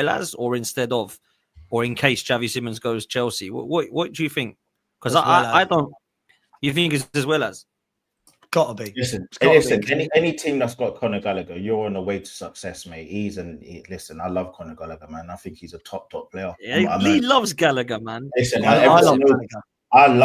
as, or instead of, or in case Xavi Simons goes Chelsea? What do you think? Because I don't. You think it's as well as? Gotta be. Listen, any team that's got Conor Gallagher, you're on the way to success, mate. Listen, I love Conor Gallagher, man. I think he's a top player. Yeah, Lee loves Gallagher, man. Listen, I love Gallagher. I'm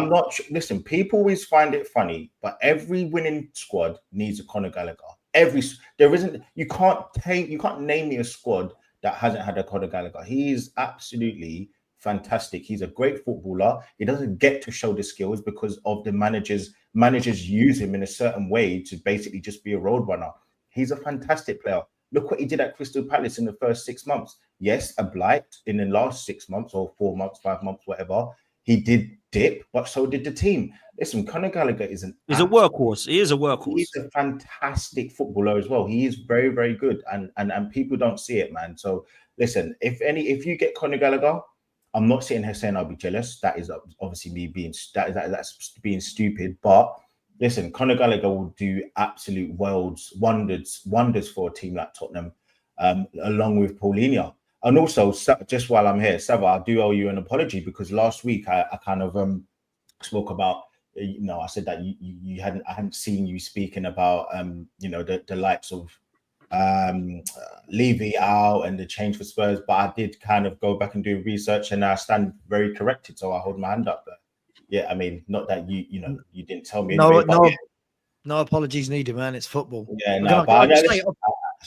not. Listen, people always find it funny, but every winning squad needs a Conor Gallagher. You can't name me a squad that hasn't had a Conor Gallagher. He's absolutely fantastic. He's a great footballer. He doesn't get to show the skills because of the managers use him in a certain way to basically just be a road runner. He's a fantastic player. Look what he did at Crystal Palace in the first 6 months. Yes, a blight in the last 6 months or 4 months, 5 months, whatever. He did dip, but so did the team. Listen, Conor Gallagher is a workhorse. He is a workhorse. He's a fantastic footballer as well. He is very, very good, and people don't see it, man. So listen, if you get Conor Gallagher, I'm not sitting here saying I'll be jealous. That is obviously me being that's being stupid. But listen, Conor Gallagher will do absolute wonders for a team like Tottenham, along with Paulinho. And also, just while I'm here, Savva, I do owe you an apology because last week I kind of spoke about, I said that I hadn't seen you speaking about the likes of Levy out and the change for Spurs, but I did kind of go back and do research, and I stand very corrected, so I hold my hand up there. Yeah, I mean, not that you didn't tell me. No apologies needed, man. It's football. Yeah, no. But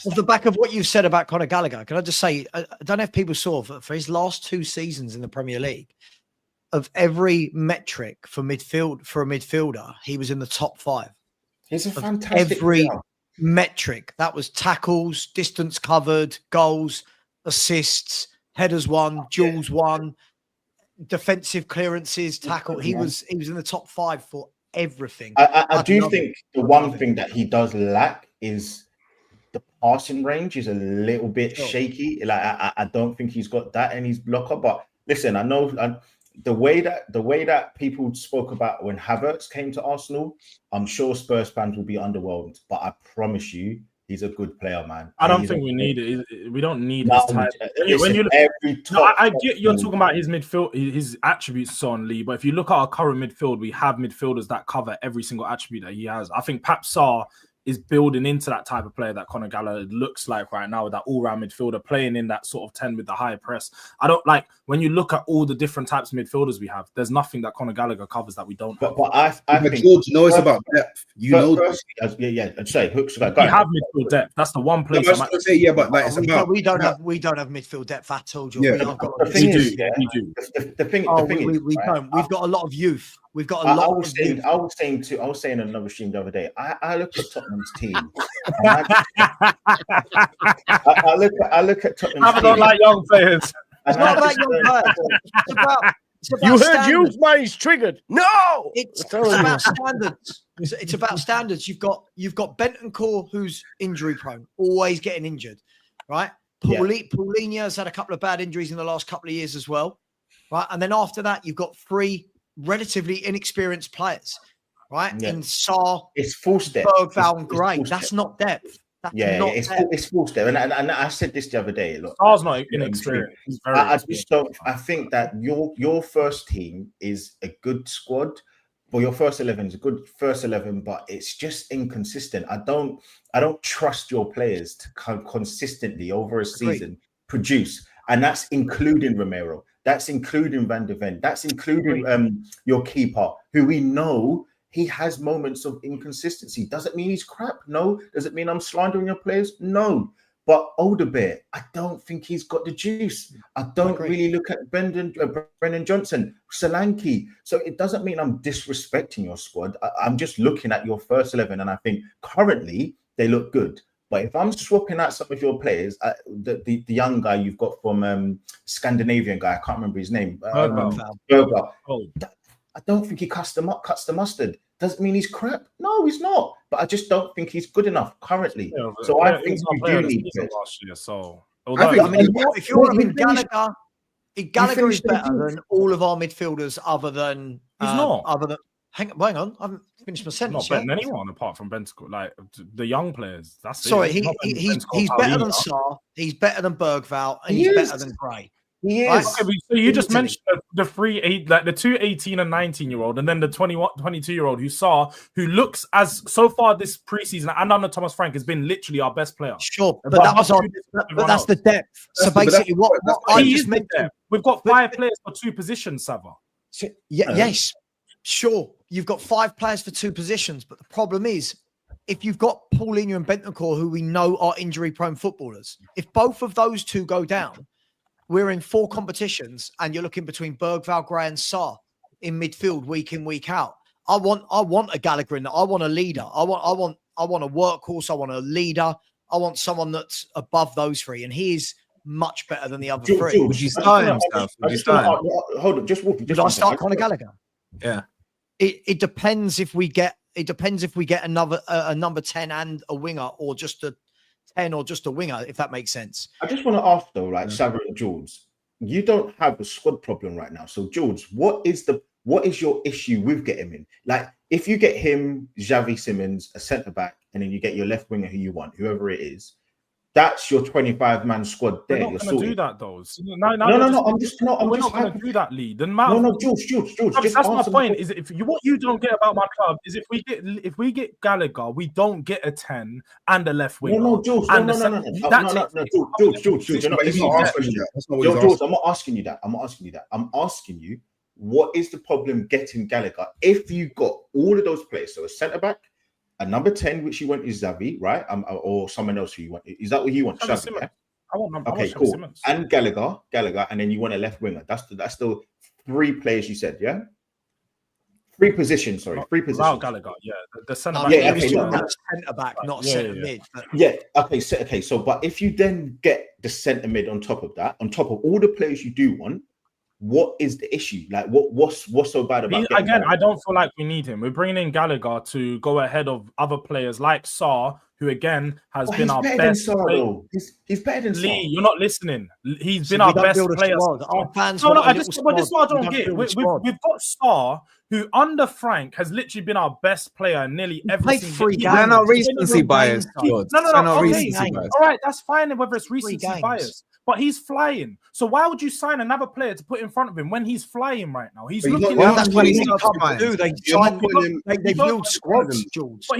off the back of what you've said about Conor Gallagher, can I just say, I don't know if people saw for his last 2 seasons in the Premier League, of every metric for a midfielder, he was in the top 5. He's a fantastic player. Metric that was tackles, distance covered, goals, assists, headers won, duels won, defensive clearances, tackle. He was in the top 5 for everything. I do think the one thing that he does lack is the passing range is a little bit shaky. Like I don't think he's got that in his blocker. But listen, I know the way that people spoke about when Havertz came to Arsenal, I'm sure Spurs fans will be underwhelmed. But I promise you, he's a good player, man. I don't think we need it. We don't need his type. When you look, I get you're talking about his midfield, his attributes, so on Lee. But if you look at our current midfield, we have midfielders that cover every single attribute that he has. I think Pap Sarr is building into that type of player that Conor Gallagher looks like right now, with that all-round midfielder playing in that sort of 10 with the high press. I don't like when you look at all the different types of midfielders we have, there's nothing that Conor Gallagher covers that we don't have. But I think Jords knows about depth. You know, I'd say Hooks. We have midfield depth. That's the one place. But like it's about we don't have midfield depth at all. Yeah. We do. The thing is, we don't. We've got a lot of youth. We've got a lot. I was saying another stream the other day. I look at Tottenham's team. I look at Tottenham's I don't like young players. It's not about young players. It's about you heard standards. youth, man. He's triggered. No, it's about standards. It's about standards. You've got Bentancur, who's injury prone, always getting injured, right? Paulinho's had a couple of bad injuries in the last couple of years as well, right? And then after that, you've got 3 relatively inexperienced players, right? In Sarr, it's full step. Bergvall and Gray. That's not depth. It's full step. And I said this the other day. Look, Sarr's not inexperienced. I think that your first team is a good squad. Well, your first 11 is a good first 11, but it's just inconsistent. I don't trust your players to consistently over a season produce, and that's including Romero. That's including Van de Ven. That's including your keeper, who we know he has moments of inconsistency. Doesn't mean he's crap. No. Does it mean I'm slandering your players? No. But Alderweireld, I don't think he's got the juice. I don't really look at Brennan Johnson, Solanke. So it doesn't mean I'm disrespecting your squad. I'm just looking at your first 11, and I think currently they look good. But if I'm swapping out some of your players, the young guy you've got from Scandinavian guy, I can't remember his name. Bergvall. I don't think he cuts the mustard. Doesn't mean he's crap. No, he's not. But I just don't think he's good enough currently. Yeah, so I think you do need this. If you're looking Gallagher is better than all of our midfielders other than... He's not. Other than... Hang on, I haven't finished my sentence not yet. betting anyone apart from Bentancur, like the young players. That's Sorry, it. he's better than Sarr. He's better than Bergvall, and he's better than Gray. He is. Right? Okay, so you just mentioned the 2 18 and 19-year-old, and then the 22-year-old who looks as so far this preseason and under Thomas Frank has been literally our best player. Sure, but that's the depth. So basically, what I just mentioned, we've got 5 players for 2 positions, Savva. Yes, sure, you've got 5 players for 2 positions, but the problem is, if you've got Paulinho and Bentancur, who we know are injury-prone footballers, if both of those 2 go down, we're in 4 competitions, and you're looking between Bergvall, Gray, and Sarr in midfield week in, week out. I want a Gallagher in there. I want a leader. I want a workhorse. I want a leader. I want someone that's above those 3, and he is much better than the other 3. Would you start himself? Would you start him? Hold on, just Would I start Conor Gallagher? Yeah. It depends if we get another a number 10 and a winger, or just a 10 or just a winger, if that makes sense. I just want to ask though, like Savva and Jords, you don't have a squad problem right now. So Jords, what is your issue with getting him in? Like, if you get him, Xavi Simons, a centre back, and then you get your left winger who you want, whoever it is, that's your 25-man squad there. We're not going to do that, though. No. I'm not going to do that, Lee. No, George. That's my point. Is what you don't get about my club is if we get Gallagher, we don't get a 10 and a left winger. No, George. No, George. I'm not asking you that. I'm asking you, what is the problem getting Gallagher if you got all of those players? So a centre back, a number 10, which you want is Xavi, right? Or someone else who you want. Is that what you want? Xavi, yeah? I want number. Okay, cool. Simmons. And Gallagher, and then you want a left winger. That's the 3 players you said, yeah? 3 positions, sorry. 3 positions. Wow, Gallagher, yeah. The centre back. Yeah, centre back, not centre mid. But... Yeah, okay. So, but if you then get the centre mid on top of that, on top of all the players you do want, what is the issue? Like, what's so bad about again? Gallagher? I don't feel like we need him. We're bringing in Gallagher to go ahead of other players like Sarr, who again has been our best. He's better than Lee. You're not listening. He's been our best player. Our fans but this is what I don't get. We've got Sarr, who under Frank has literally been our best player in nearly every single game. They're not recency bias. No. Okay. All right, that's fine. Whether it's recency bias. But he's flying. So why would you sign another player to put in front of him when he's flying right now? He's looking. That's what he's come to do. They build squads, George. But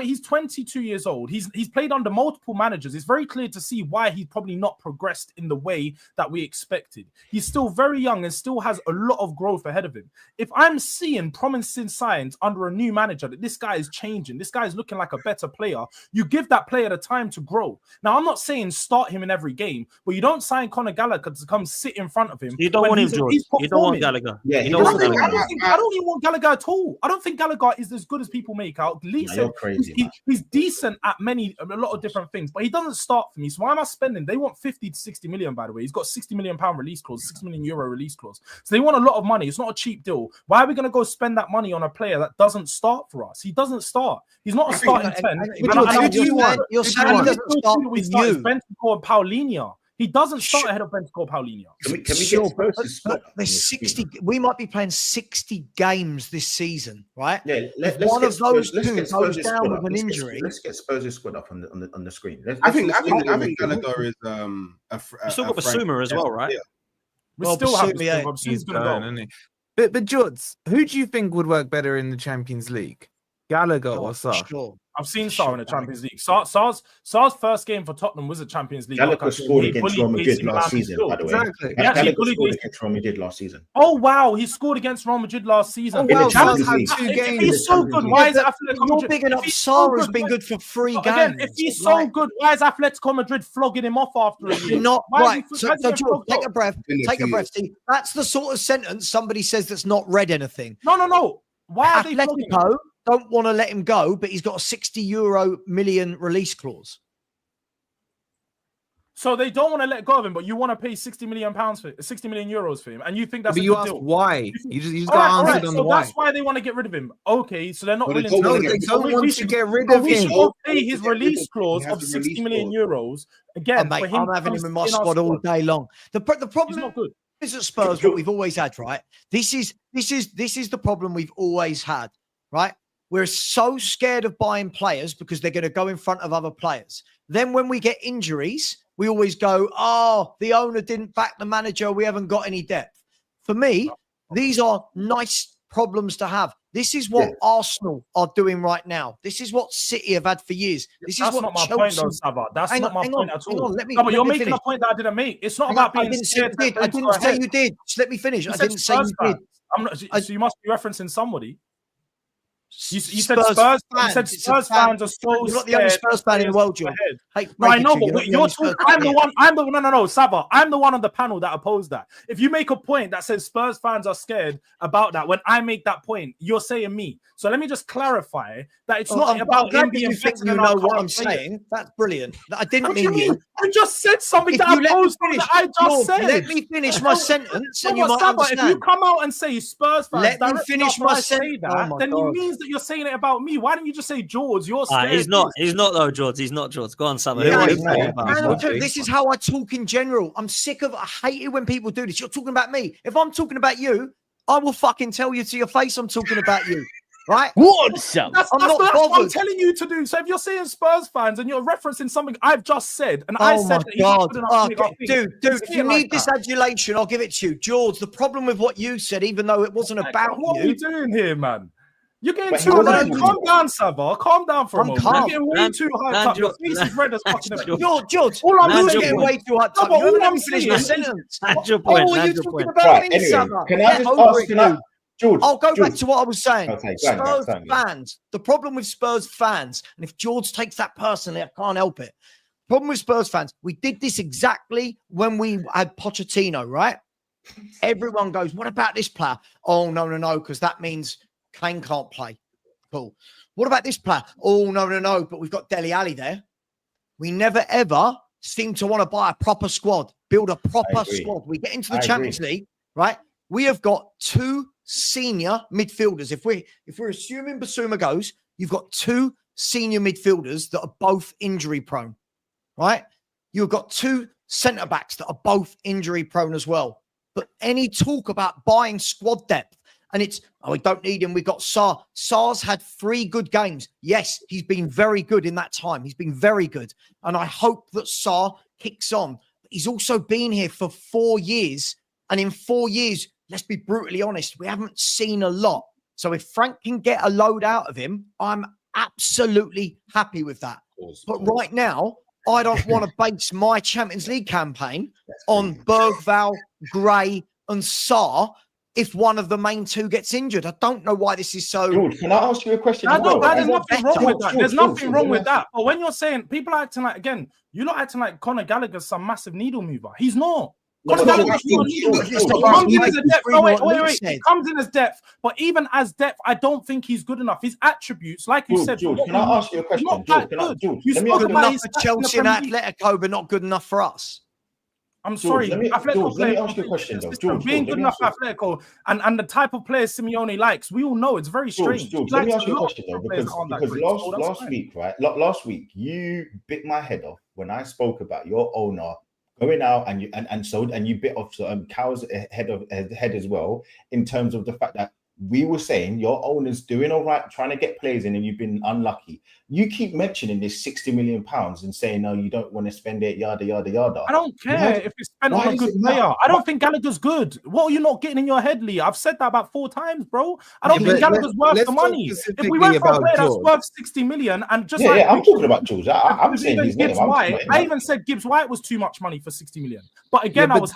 he's 22 years old. He's played under multiple managers. It's very clear to see why he's probably not progressed in the way that we expected. He's still very young and still has a lot of growth ahead of him. If I'm seeing promising signs under a new manager that this guy is changing, this guy is looking like a better player, you give that player the time to grow. Now, I'm not saying start him in every game, but you don't sign Conor Gallagher to come sit in front of him. You don't want him, George. You don't want Gallagher. Yeah, I don't even want Gallagher at all. I don't think Gallagher is as good as people make out. Lee said he's decent at a lot of different things, but he doesn't start for me. So why am I spending? They want 50 to 60 million, by the way. He's got £60 million release clause, €6 million release clause. So they want a lot of money. It's not a cheap deal. Why are we going to go spend that money on a player that doesn't start for us? He doesn't start. He's not a starting 10. You're saying he doesn't start with you. Bentancur and Paulinho. He doesn't start ahead of Bentancur, Paulinho. Can we get there's 60. We might be playing 60 games this season, right? Yeah, let's one get of those Spurs, two goes down with an injury. Let's get Spurs' squad up on the screen. I think Gallagher is You still got Basuma as well, right? Yeah. We still have Basuma's going to go. But Jords, who do you think would work better in the Champions League? Gallagher or Sarr? Sure. I've seen Sarr in the Champions League. Sarr's first game for Tottenham was a Champions League. Gallagher scored against Real Madrid last season, by the way. Exactly. Gallagher scored against Real Madrid last season. Oh, wow. He scored against Real Madrid last season. Oh, wow. Sarr's had 2 games. If he's so good, why is Atletico You're bigging up Sarr has been good for 3 games. Again, if he's so good, why is Atletico Madrid flogging him off after a year? You're not right. So George, take a breath. Take a breath, Steve. That's the sort of sentence somebody says that's not read anything. No. Why are they flogging him? Don't want to let him go, but he's got a €60 million release clause. So they don't want to let go of him, but you want to pay €60 million for 60 million euros for him, and you think that's a good deal. Why? You just got answered on the why. That's why they want to get rid of him. Okay, so they're not willing to. They don't want to get rid of him. We should pay his release clause of 60 million euros again. I'm having him in my squad all day long. The problem is not good. This is Spurs what we've always had, right? This is the problem we've always had, right? We're so scared of buying players because they're going to go in front of other players. Then when we get injuries, we always go, oh, the owner didn't back the manager. We haven't got any depth. For me, these are nice problems to have. This is what Arsenal are doing right now. This is what City have had for years. This is what not my Chelsea... point, though, Savva. That's not my point at all. But you're making a point that I didn't make. It's not about being scared. I didn't say you did. Just let me finish. I didn't say you did. So you must be referencing somebody. You said Spurs Spurs. fans. You said Spurs fans are so. You're not the only Spurs fan in the world, George. No, I know, but you're talking. I'm the one. No, Savva. I'm the one on the panel that opposed that. If you make a point that says Spurs fans are scared about that, when I make that point, you're saying me. So let me just clarify that it's not about him being better. You know what I'm saying? That's brilliant. I didn't mean you. You just said something that opposed that I just said. Let me finish my sentence, and you might understand. If you come out and say Spurs fans, let me finish my sentence. Then it means that you're saying it about me. Why don't you just say Jords? You're scared. He's not though, Jords. He's not Jords. Go on, Savva. This is how I talk in general. I'm sick of. I hate it when people do this. You're talking about me. If I'm talking about you, I will fucking tell you to your face. I'm talking about you. Right? That's what I'm telling you to do. So if you're saying Spurs fans and you're referencing something I've just said, and I said that dude, if you need this adulation, I'll give it to you. George, the problem with what you said, even though it wasn't about what are you doing here, man? You're getting too high. Calm down, Savva. Calm down for a moment. You're getting way too high. Your face is red as fucking. George, all I'm doing is getting way too high. All I'm saying is sentence. Your point. What are you talking about me, Savva? Can I just ask? George, I'll go back to what I was saying. Okay, Spurs fans. The problem with Spurs fans, and if George takes that personally, I can't help it. Problem with Spurs fans, we did this exactly when we had Pochettino, right? Everyone goes, what about this player? Oh, no, because that means Kane can't play. Cool. What about this player? Oh, no, but we've got Dele Alli there. We never, ever seem to want to buy a proper squad, build a proper squad. We get into the Champions League, right? We have got two senior midfielders. If we're assuming Basuma goes, you've got two senior midfielders that are both injury prone, right? You've got two centre backs that are both injury prone as well. But any talk about buying squad depth, and it's, we don't need him. We've got Sarr. Sarr's had 3 good games. Yes, he's been very good in that time. He's been very good. And I hope that Sarr kicks on. But he's also been here for 4 years. And in 4 years, let's be brutally honest, we haven't seen a lot. So if Frank can get a load out of him, I'm absolutely happy with that. But right now, I don't want to base my Champions League campaign on Bergvall, Gray, and Sarr if one of the main two gets injured. I don't know why this is so... George, can I ask you a question? There's nothing wrong with that. There's nothing wrong with that. But when you're saying, people are acting like, again, you're not acting like Conor Gallagher's some massive needle mover. He's not. He comes in as depth, but even as depth, I don't think he's good enough. His attributes, like you said, George, can I ask you a question? You spoke about his Chelsea and Atletico, but not good enough for us. I'm sorry. Let me ask you a question, though. Being good enough for Atletico and the type of players Simeone likes, we all know it's very strange. George, let me ask you a question, though, because last week, you bit my head off when I spoke about your owner going out and you bit off Cow's head as well, in terms of the fact that we were saying your owner's doing all right, trying to get players in, and you've been unlucky. You keep mentioning this £60 million and saying, no, you don't want to spend it, yada, yada, yada. I don't care if it's spent on a good player. I don't think Gallagher's good. What are you not getting in your head, Lee? I've said that about 4 times, bro. I don't think Gallagher's worth the money. If we went for a player that's worth 60 million and just I'm talking about George. I'm saying his name. I even said Gibbs White was too much money for 60 million. But again, I was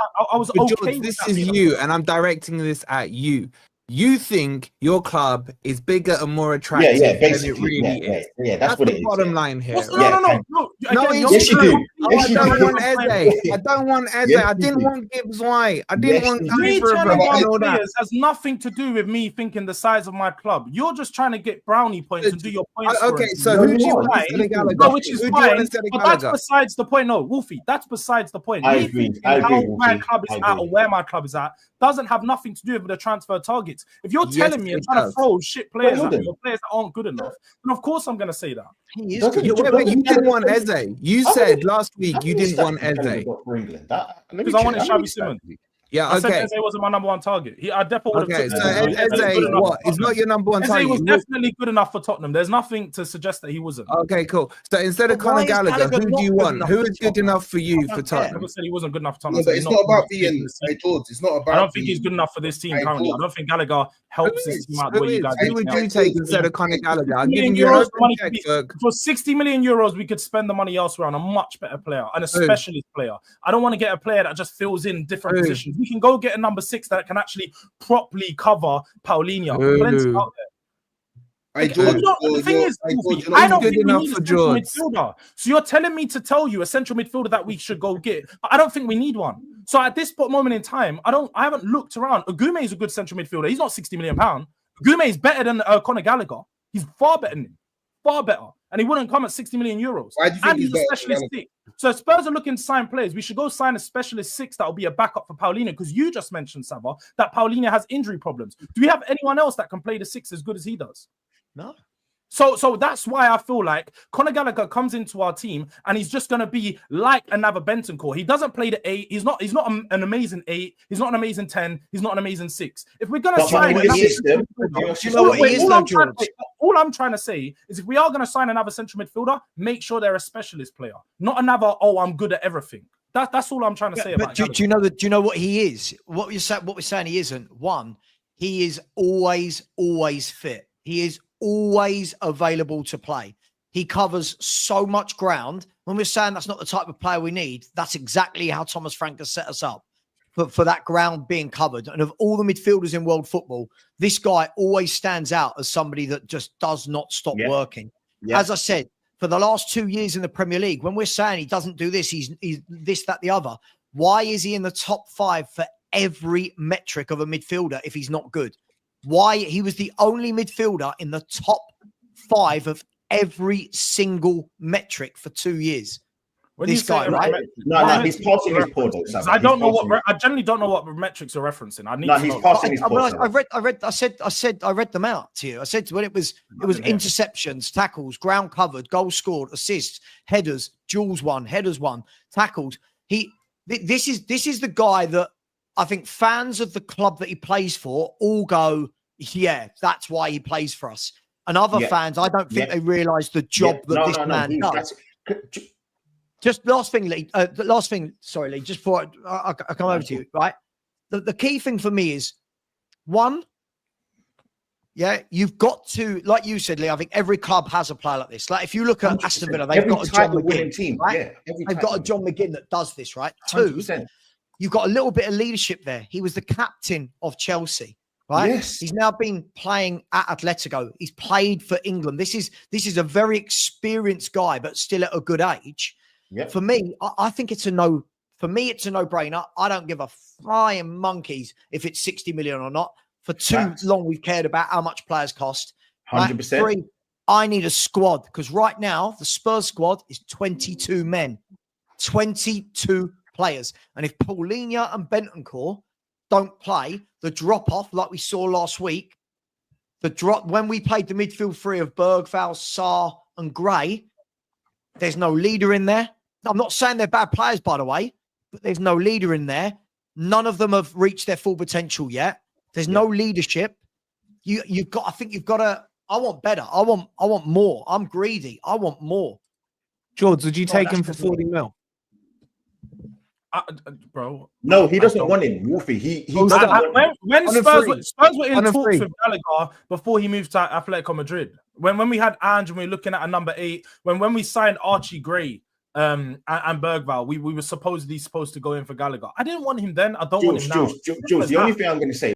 okay. George, this is you, and I'm directing this at you. You think your club is bigger and more attractive than it really is. Yeah, that's what it is. Bottom line here. No. Yes, you do. I don't want Eze. I don't want Eze. I didn't want Gibbs White. I didn't want me trying to buy players has nothing to do with me thinking the size of my club. You're just trying to get brownie points and do your points. Okay, so who do you want? No, which is fine. But that's besides the point. No, Wolfie, that's besides the point. I agree. How my club is at or where my club is at doesn't have nothing to do with the transfer targets. If you're telling me I'm trying to throw shit players at me, or players that aren't good enough, then of course I'm going to say that. You didn't want Eze. You said last week you didn't want Eze. Because I wanted Xavi Simons. Yeah, I said okay. Eze wasn't my number one target. I definitely would have Okay, so Eze, what? He's not your number one target. Eze was definitely good enough for Tottenham. There's nothing to suggest that he wasn't. Okay, cool. So instead of Conor Gallagher, who do you want? Who is good enough for you for Tottenham? I never said he wasn't good enough for Tottenham. No, but it's not about being Jords. It's not about. I don't think he's good enough for this team currently. I don't think Gallagher helps this team out the way you guys. Who would you take instead of Conor Gallagher? I'm giving you for 60 million euros, we could spend the money elsewhere on a much better player and a specialist player. I don't want to get a player that just fills in different positions. We can go get a number 6 that can actually properly cover Paulinho. Plenty out there. The thing is, I don't think we need a central midfielder. So you're telling me to tell you a central midfielder that we should go get. But I don't think we need one. So at this moment in time, I haven't looked around. Agume is a good central midfielder. He's not £60 million. Agume is better than Conor Gallagher. He's far better than him. Far better. And he wouldn't come at 60 million euros. Why do you think and he's a specialist 6. So Spurs are looking to sign players. We should go sign a specialist 6 that will be a backup for Paulinho, because you just mentioned, Savva, that Paulinho has injury problems. Do we have anyone else that can play the 6 as good as he does? No. So that's why I feel like Conor Gallagher comes into our team and he's just going to be like another Bentancur. He doesn't play the 8. He's not an amazing 8. He's not an amazing 10. He's not an amazing 6. If we're going to sign all I'm trying to say is if we are going to sign another central midfielder, make sure they're a specialist player, not another, I'm good at everything. That's all I'm trying to say about do you know what he is? What we're saying he isn't. One, he is always fit. He is always available to play. He covers so much ground. When we're saying that's not the type of player we need, that's exactly how Thomas Frank has set us up for that ground being covered. And of all the midfielders in world football, this guy always stands out as somebody that just does not stop working. As I said, for the last 2 years in the Premier League, when we're saying he doesn't do this, he's this, that, the other, why is he in the top 5 for every metric of a midfielder if he's not good? Why? He was the only midfielder in the top 5 of every single metric for 2 years. This guy, right? No, he's passing his poor. I generally don't know what metrics you're referencing. I need to he's passing his poor. I read them out to you. I said when it was interceptions, tackles, ground covered, goals scored, assists, headers, duels won, headers won, tackles. This is the guy that I think fans of the club that he plays for all go, yeah, that's why he plays for us. And other fans, I don't think they realise the job that this man does. Just last thing, Lee. Sorry, Lee. Just before I come over to you, right? The key thing for me is, one, you've got to, like you said, Lee, I think every club has a player like this. Like if you look at Aston Villa, they've got a John McGinn team, right? They've got a John McGinn that does this, right? 100%. 2, you've got a little bit of leadership there. He was the captain of Chelsea, right? Yes. He's now been playing at Atletico. He's played for England. This is a very experienced guy, but still at a good age. Yep. For me, I think it's a no. For me, it's a no-brainer. I don't give a flying monkeys if it's 60 million or not. For too long, we've cared about how much players cost. 100%. 3, I need a squad because right now the Spurs squad is 22 men, 22 players. And if Paulinho and Bentancur don't play, the drop-off, like we saw last week, when we played the midfield 3 of Bergvall, Sarr and Gray, there's no leader in there. I'm not saying they're bad players, by the way, but there's no leader in there. None of them have reached their full potential yet. There's no leadership. You've got to. I want better. I want more. I'm greedy. I want more. Jords, would you take him for 40 mil? Bro, no, he doesn't want him. Wolfie, when Spurs were in talks with Gallagher before he moved to Atletico Madrid. When we had Ange and we were looking at a number 8, when we signed Archie Gray and Bergvall, we were supposed to go in for Gallagher. I didn't want him then. I don't want him now. Jules, the only thing I'm going to say